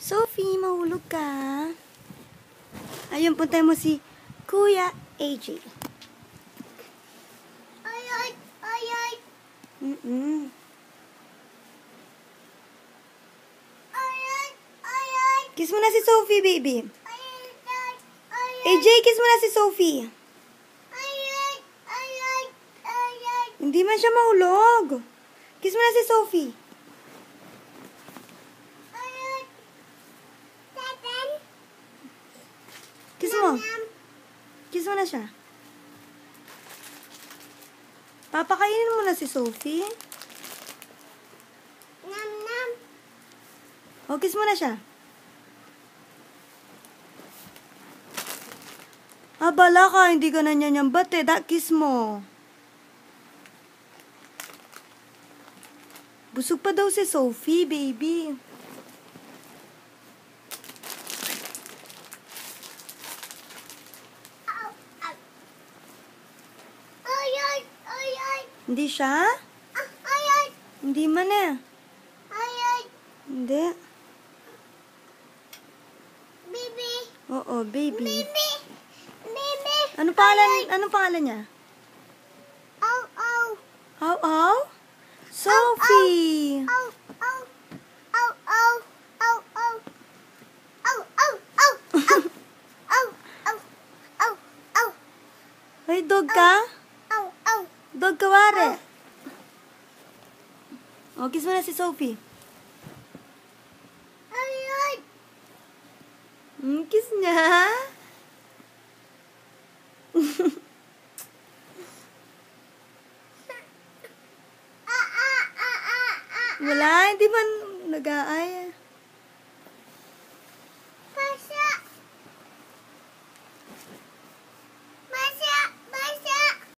Sophie, mahulog ka? Ayun, punta mo si Kuya AJ. Ay, ay, ay, ay. Ay, ay, ay, ay. Kiss mo na si Sophie, baby. Ay, ay, ay, AJ, kiss mo na si Sophie. ay, ay, ay, ay, ay, ay. Hindi man siya mahulog. Kiss mo na si Sophie. Ay, ay. Seven. Kiss mo. Nam. Kiss mo na siya. Papakainin mo na si Sophie. Nam, nam. O, kiss mo na siya. Bala ka, hindi ka na nyanyambat eh. Kiss mo. Busog pa daw si Sophie, baby. Ow, ow. Ay, ay, ay, ay. Hindi siya? Ah, ay, ay. Hindi man eh. Ay, ay. Hindi. Baby. Oo, baby. Baby. Baby. Anong pangalan niya? Ow, ow. How? Sophie. Ow, ow. Ow, ow. Ow, ow. Ow, ow, ow. Ow. Ow, ow. Ow, ow. Ay, dog ka? Ow, ow. Dog ka, wari. O, kiss mo na si Sophie. Ay, ay. Kiss niya. Wala, hindi man nag-aaya. Pasya.